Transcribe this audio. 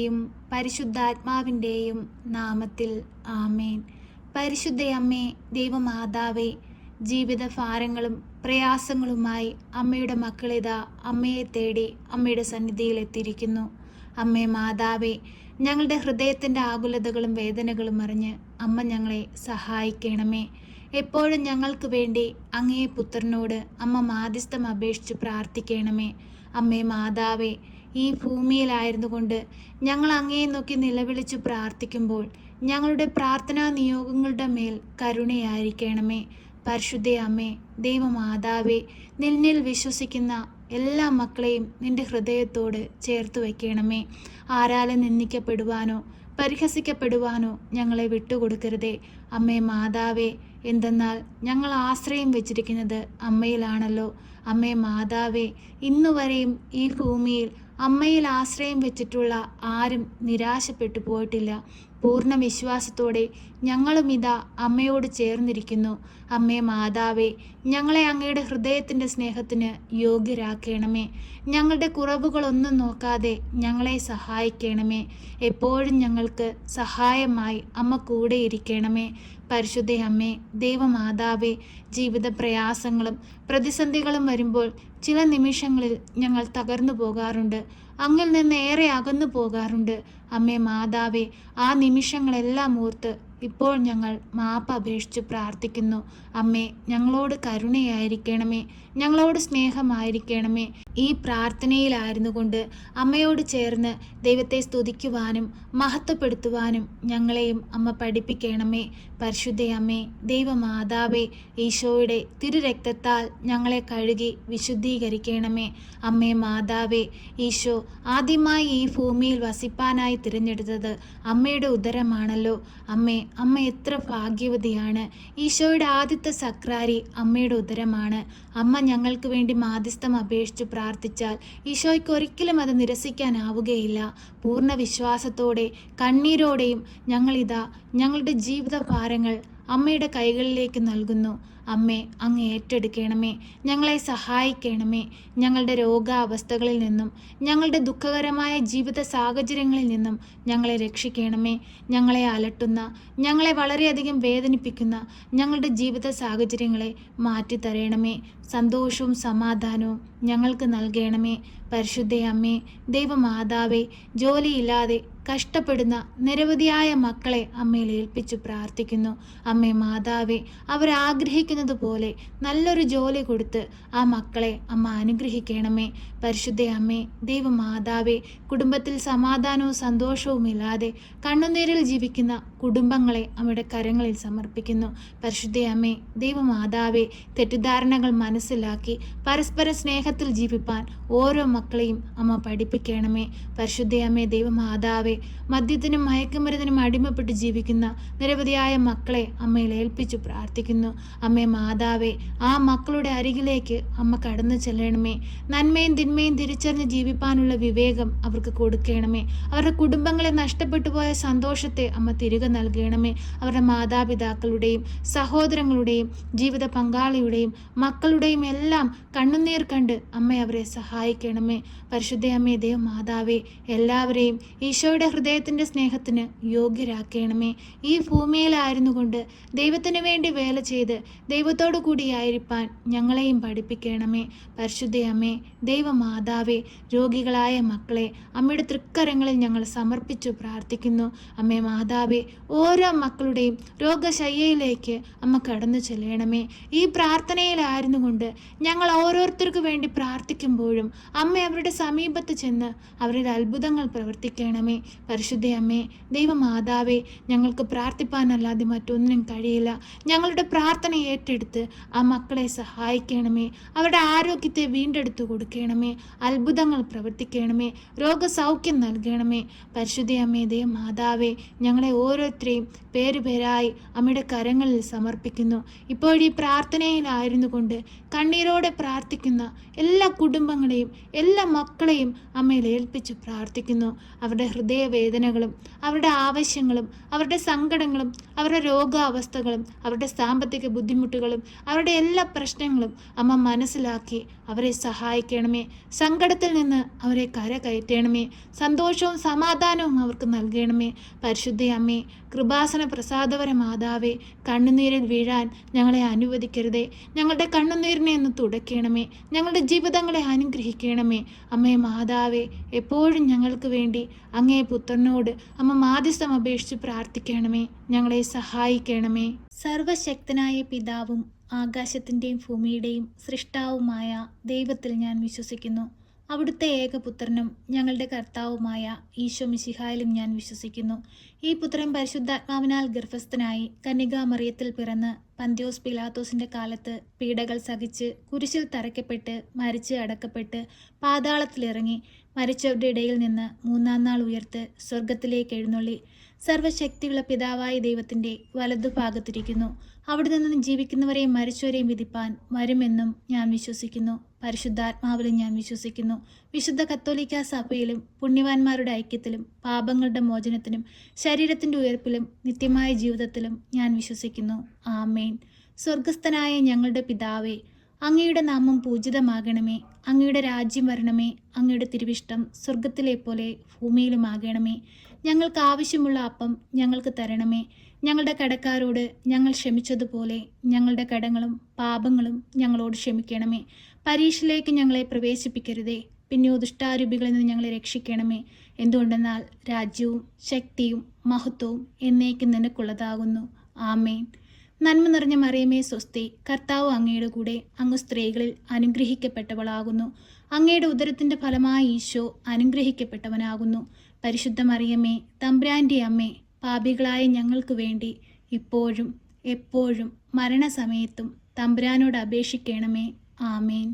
പിതാവിൻ്റെയും പരിശുദ്ധാത്മാവിൻ്റെയും നാമത്തിൽ ആമേൻ. പരിശുദ്ധയമ്മേ, ദൈവമാതാവേ, ജീവിത ഭാരങ്ങളും പ്രയാസങ്ങളുമായി അമ്മയുടെ മക്കളിതാ അമ്മയെ തേടി അമ്മയുടെ സന്നിധിയിൽ എത്തിയിരിക്കുന്നു. അമ്മേ മാതാവേ, ഞങ്ങളുടെ ഹൃദയത്തിൻ്റെ ആകുലതകളും വേദനകളും അറിഞ്ഞ് അമ്മ ഞങ്ങളെ സഹായിക്കണമേ. എപ്പോഴും ഞങ്ങൾക്ക് വേണ്ടി അങ്ങേ പുത്രനോട് അമ്മ മാധ്യസ്ഥം അപേക്ഷിച്ച് പ്രാർത്ഥിക്കണമേ. അമ്മേ മാതാവേ, ഈ ഭൂമിയിലായിരുന്നു കൊണ്ട് ഞങ്ങൾ അങ്ങയെ നോക്കി നിലവിളിച്ചു പ്രാർത്ഥിക്കുമ്പോൾ ഞങ്ങളുടെ പ്രാർത്ഥനാ നിയോഗങ്ങളുടെ മേൽ കരുണയായിരിക്കണമേ. പരിശുദ്ധ അമ്മേ, ദൈവമാതാവേ, നിന്നിൽ വിശ്വസിക്കുന്ന എല്ലാ മക്കളെയും നിന്റെ ഹൃദയത്തോട് ചേർത്ത് വയ്ക്കണമേ. ആരാലും നിന്ദിക്കപ്പെടുവാനോ പരിഹസിക്കപ്പെടുവാനോ ഞങ്ങളെ വിട്ടുകൊടുക്കരുതേ. അമ്മേ മാതാവേ, എന്തെന്നാൽ ഞങ്ങൾ ആശ്രയം വെച്ചിരിക്കുന്നത് അമ്മയിലാണല്ലോ. അമ്മേ മാതാവേ, ഇന്നുവരെയും ഈ ഭൂമിയിൽ അമ്മയിൽ ആശ്രയം വെച്ചിട്ടുള്ള ആരും നിരാശപ്പെട്ടു പോയിട്ടില്ല. പൂർണ്ണ വിശ്വാസത്തോടെ ഞങ്ങളും ഇതാ അമ്മയോട് ചേർന്നിരിക്കുന്നു. അമ്മേ മാതാവേ, ഞങ്ങളെ അങ്ങയുടെ ഹൃദയത്തിൻ്റെ സ്നേഹത്തിന് യോഗ്യരാക്കണമേ. ഞങ്ങളുടെ കുറവുകളൊന്നും നോക്കാതെ ഞങ്ങളെ സഹായിക്കണമേ. എപ്പോഴും ഞങ്ങൾക്ക് സഹായമായി അമ്മ കൂടെ ഇരിക്കണമേ. പരിശുദ്ധ അമ്മേ, ദൈവമാതാവേ, ജീവിത പ്രയാസങ്ങളും പ്രതിസന്ധികളും വരുമ്പോൾ ചില നിമിഷങ്ങളിൽ ഞങ്ങൾ തകർന്നു പോകാറുണ്ട്, അങ്ങിൽ നിന്ന് ഏറെ അകന്നു പോകാറുണ്ട്. അമ്മേ മാതാവേ, ആ നിമിഷങ്ങളെല്ലാം ഓർത്ത് ഇപ്പോൾ ഞങ്ങൾ മാപ്പ് അപേക്ഷിച്ച് പ്രാർത്ഥിക്കുന്നു. അമ്മേ, ഞങ്ങളോട് കരുണയായിരിക്കണമേ, ഞങ്ങളോട് സ്നേഹമായിരിക്കണമേ. ഈ പ്രാർത്ഥനയിലായിരുന്നു കൊണ്ട് അമ്മയോട് ചേർന്ന് ദൈവത്തെ സ്തുതിക്കുവാനും മഹത്വപ്പെടുത്തുവാനും ഞങ്ങളെയും അമ്മ പഠിപ്പിക്കണമേ. പരിശുദ്ധ അമ്മേ, ദൈവമാതാവേ, ഈശോയുടെ തിരുരക്തത്താൽ ഞങ്ങളെ കഴുകി വിശുദ്ധീകരിക്കണമേ. അമ്മേ മാതാവേ, ഈശോ ആദ്യമായി ഈ ഭൂമിയിൽ വസിപ്പാനായി തിരഞ്ഞെടുത്തത് അമ്മയുടെ ഉദരമാണല്ലോ. അമ്മ എത്ര ഭാഗ്യവതിയാണ്. ഈശോയുടെ ആദ്യത്തെ സക്രാരി അമ്മയുടെ ഉദരമാണ്. അമ്മ ഞങ്ങൾക്ക് വേണ്ടി മാധ്യസ്ഥം അപേക്ഷിച്ച് പ്രാർത്ഥിച്ചാൽ ഈശോയ്ക്ക് ഒരിക്കലും അത് നിരസിക്കാനാവുകയില്ല. പൂർണ്ണ വിശ്വാസത്തോടെ കണ്ണീരോടെയും ഞങ്ങളിതാ ഞങ്ങളുടെ ജീവിത ഭാരങ്ങൾ അമ്മയുടെ കൈകളിലേക്ക് നൽകുന്നു. അമ്മേ, അങ്ങ് ഏറ്റെടുക്കണമേ, ഞങ്ങളെ സഹായിക്കണമേ. ഞങ്ങളുടെ രോഗാവസ്ഥകളിൽ നിന്നും ഞങ്ങളുടെ ദുഃഖകരമായ ജീവിത സാഹചര്യങ്ങളിൽ നിന്നും ഞങ്ങളെ രക്ഷിക്കണമേ. ഞങ്ങളെ അലട്ടുന്ന, ഞങ്ങളെ വളരെയധികം വേദനിപ്പിക്കുന്ന ഞങ്ങളുടെ ജീവിത സാഹചര്യങ്ങളെ മാറ്റിത്തരണമേ. സന്തോഷവും സമാധാനവും ഞങ്ങൾക്ക് നൽകണമേ. പരിശുദ്ധ അമ്മേ, ദൈവമാതാവേ, ജോലിയില്ലാതെ കഷ്ടപ്പെടുന്ന നിരവധിയായ മക്കളെ അമ്മയിൽ ഏൽപ്പിച്ചു പ്രാർത്ഥിക്കുന്നു. അമ്മേ മാതാവേ, അവരാഗ്രഹിക്കുന്നത് പോലെ നല്ലൊരു ജോലി കൊടുത്ത് ആ മക്കളെ അമ്മ അനുഗ്രഹിക്കണമേ. പരിശുദ്ധ അമ്മേ, ദൈവമാതാവേ, കുടുംബത്തിൽ സമാധാനവും സന്തോഷവും ഇല്ലാതെ കണ്ണുനീരിൽ ജീവിക്കുന്ന കുടുംബങ്ങളെ അമ്മയുടെ കരങ്ങളിൽ സമർപ്പിക്കുന്നു. പരിശുദ്ധ അമ്മേ, ദൈവമാതാവേ, തെറ്റിദ്ധാരണകൾ മനസ്സിലാക്കി പരസ്പര സ്നേഹത്തിൽ ജീവിപ്പാൻ ഓരോ മക്കളെയും അമ്മ പഠിപ്പിക്കണമേ. പരിശുദ്ധ അമ്മേ, ദൈവമാതാവേ, മദ്യത്തിനും മയക്കുമരുന്നിനും അടിമപ്പെട്ട് ജീവിക്കുന്ന നിരവധിയായ മക്കളെ അമ്മയിൽ ഏൽപ്പിച്ചു പ്രാർത്ഥിക്കുന്നു. അമ്മേ മാതാവേ, ആ മക്കളുടെ അരികിലേക്ക് അമ്മ കടന്നു ചെല്ലണമേ. നന്മയും തിന്മയും തിരിച്ചറിഞ്ഞ് ജീവിപ്പാനുള്ള വിവേകം അവർക്ക് കൊടുക്കണമേ. അവരുടെ കുടുംബങ്ങളെ നഷ്ടപ്പെട്ടു പോയ സന്തോഷത്തെ അമ്മ തിരികെ നൽകണമേ. അവരുടെ മാതാപിതാക്കളുടെയും സഹോദരങ്ങളുടെയും ജീവിത പങ്കാളിയുടെയും മക്കളുടെയും എല്ലാം കണ്ണുനീർ കണ്ട് അമ്മ അവരെ സഹായിക്കണമേ. പരിശുദ്ധ അമ്മേ, ദൈവമാതാവേ, എല്ലാവരെയും ഈശോയുടെ ഹൃദയത്തിൻ്റെ സ്നേഹത്തിന് യോഗ്യരാക്കണമേ. ഈ ഭൂമിയിലായിരുന്നു കൊണ്ട് ദൈവത്തിന് വേണ്ടി വേല ചെയ്ത് ദൈവത്തോടു കൂടിയായിരിക്കാൻ ഞങ്ങളെയും പഠിപ്പിക്കണമേ. പരിശുദ്ധ അമ്മേ, ദൈവമാതാവേ, രോഗികളായ മക്കളെ അമ്മയുടെ തൃക്കരങ്ങളിൽ ഞങ്ങൾ സമർപ്പിച്ചു പ്രാർത്ഥിക്കുന്നു. അമ്മേ മാതാവേ, ഓരോ മക്കളുടെയും രോഗശയ്യയിലേക്ക് അമ്മ കടന്നു ചെല്ലണമേ. ഈ പ്രാർത്ഥനയിലായിരുന്നു കൊണ്ട് ഞങ്ങൾ ഓരോരുത്തർക്ക് വേണ്ടി പ്രാർത്ഥിക്കുമ്പോഴും അമ്മ അവരുടെ സമീപത്ത് ചെന്ന് അവരുടെ അത്ഭുതങ്ങൾ പ്രവർത്തിക്കണമേ. പരിശുദ്ധ അമ്മേ, ദൈവമാതാവേ, ഞങ്ങൾക്ക് പ്രാർത്ഥിപ്പാനല്ലാതെ മറ്റൊന്നിനും കഴിയില്ല. ഞങ്ങളുടെ പ്രാർത്ഥന ഏറ്റെടുത്ത് ആ മക്കളെ സഹായിക്കണമേ. അവരുടെ ആരോഗ്യത്തെ വീണ്ടെടുത്തു കൊടുക്കണമേ. അത്ഭുതങ്ങൾ പ്രവർത്തിക്കണമേ. രോഗസൗഖ്യം നൽകണമേ. പരിശുദ്ധ അമ്മേ, ദൈവമാതാവേ, ഞങ്ങളെ ഓരോരുത്തരും ഓരോരുത്തരെയും പേരുപേരായി അമ്മയുടെ കരങ്ങളിൽ സമർപ്പിക്കുന്നു. ഇപ്പോഴീ പ്രാർത്ഥനയിലായിരുന്നു കൊണ്ട് കണ്ണീരോടെ പ്രാർത്ഥിക്കുന്ന എല്ലാ കുടുംബങ്ങളെയും എല്ലാ മക്കളെയും അമ്മയിൽ ഏൽപ്പിച്ച് പ്രാർത്ഥിക്കുന്നു. അവരുടെ ഹൃദയവേദനകളും അവരുടെ ആവശ്യങ്ങളും അവരുടെ സങ്കടങ്ങളും അവരുടെ രോഗാവസ്ഥകളും അവരുടെ സാമ്പത്തിക ബുദ്ധിമുട്ടുകളും അവരുടെ എല്ലാ പ്രശ്നങ്ങളും അമ്മ മനസ്സിലാക്കി അവരെ സഹായിക്കണമേ. സങ്കടത്തിൽ നിന്ന് അവരെ കരകയറ്റണമേ. സന്തോഷവും സമാധാനവും അവർക്ക് നൽകണമേ. പരിശുദ്ധ അമ്മേ, കൃപാസന പ്രസാദവര മാതാവേ, കണ്ണുനീരിൽ വീഴാൻ ഞങ്ങളെ അനുവദിക്കരുതേ. ഞങ്ങളുടെ കണ്ണുനീരിനെ ഒന്ന് തുടയ്ക്കണമേ. ഞങ്ങളുടെ ജീവിതങ്ങളെ അനുഗ്രഹിക്കണമേ. അമ്മേ മാതാവേ, എപ്പോഴും ഞങ്ങൾക്ക് വേണ്ടി അങ്ങേ പുത്രനോട് അമ്മ മാധ്യസ്ഥം അപേക്ഷിച്ച് പ്രാർത്ഥിക്കണമേ. ഞങ്ങളെ സഹായിക്കണമേ. സർവശക്തനായ പിതാവും ആകാശത്തിൻ്റെയും ഭൂമിയുടെയും സൃഷ്ടാവുമായ ദൈവത്തിൽ ഞാൻ വിശ്വസിക്കുന്നു. അവിടുത്തെ ഏകപുത്രനും ഞങ്ങളുടെ കർത്താവുമായ ഈശോ മിശിഹായിലും ഞാൻ വിശ്വസിക്കുന്നു. ഈ പുത്രൻ പരിശുദ്ധാത്മാവിനാൽ ഗർഭസ്ഥനായി കന്യകാമറിയത്തിൽ പിറന്ന് പന്തിയോസ് പിലാത്തോസിന്റെ കാലത്ത് പീഡകൾ സഹിച്ച് കുരിശിൽ തറയ്ക്കപ്പെട്ട് മരിച്ച് അടക്കപ്പെട്ട് പാതാളത്തിലിറങ്ങി മരിച്ചവരുടെ ഇടയിൽ നിന്ന് മൂന്നാം നാൾ ഉയർത്ത് സ്വർഗത്തിലേക്ക് എഴുന്നള്ളി സർവശക്തിയുള്ള പിതാവായ ദൈവത്തിൻ്റെ വലതുഭാഗത്തിരിക്കുന്നു. അവിടെ നിന്ന് ജീവിക്കുന്നവരെയും മരിച്ചവരെയും വിധിപ്പാൻ വരുമെന്നും ഞാൻ വിശ്വസിക്കുന്നു. പരിശുദ്ധാത്മാവിലും ഞാൻ വിശ്വസിക്കുന്നു. വിശുദ്ധ കത്തോലിക്ക സഭയിലും പുണ്യവാന്മാരുടെ ഐക്യത്തിലും പാപങ്ങളുടെ മോചനത്തിനും ശരീരത്തിൻ്റെ ഉയർപ്പിലും നിത്യമായ ജീവിതത്തിലും ഞാൻ വിശ്വസിക്കുന്നു. ആമേൻ. സ്വർഗസ്ഥനായ ഞങ്ങളുടെ പിതാവേ, അങ്ങയുടെ നാമം പൂജിതമാകണമേ. അങ്ങയുടെ രാജ്യം വരണമേ. അങ്ങയുടെ തിരുവിഷ്ടം സ്വർഗത്തിലെ പോലെ ഭൂമിയിലുമാകണമേ. ഞങ്ങൾക്ക് ആവശ്യമുള്ള അപ്പം ഞങ്ങൾക്ക് തരണമേ. ഞങ്ങളുടെ കടക്കാരോട് ഞങ്ങൾ ക്ഷമിച്ചതുപോലെ ഞങ്ങളുടെ കടങ്ങളും പാപങ്ങളും ഞങ്ങളോട് ക്ഷമിക്കണമേ. പരീക്ഷയിലേക്ക് ഞങ്ങളെ പ്രവേശിപ്പിക്കരുതേ, പിന്നെയോ ദുഷ്ടാരൂപികളിൽ നിന്ന് ഞങ്ങളെ രക്ഷിക്കണമേ. എന്തുകൊണ്ടെന്നാൽ രാജ്യവും ശക്തിയും മഹത്വവും എന്നേക്കും നിനക്കുള്ളതാകുന്നു. ആമേൻ. നന്മ നിറഞ്ഞ മറിയമേ സ്വസ്തി, കർത്താവ് അങ്ങയുടെ കൂടെ, അങ്ങ് സ്ത്രീകളിൽ അനുഗ്രഹിക്കപ്പെട്ടവളാകുന്നു. അങ്ങയുടെ ഉദരത്തിൻ്റെ ഫലമായ ഈശോ അനുഗ്രഹിക്കപ്പെട്ടവനാകുന്നു. പരിശുദ്ധ മറിയമേ, തമ്പുരാൻ്റെ അമ്മേ, പാപികളായ ഞങ്ങൾക്ക് വേണ്ടി ഇപ്പോഴും എപ്പോഴും മരണസമയത്തും തമ്പുരാനോട് അപേക്ഷിക്കണമേ. ആമേൻ.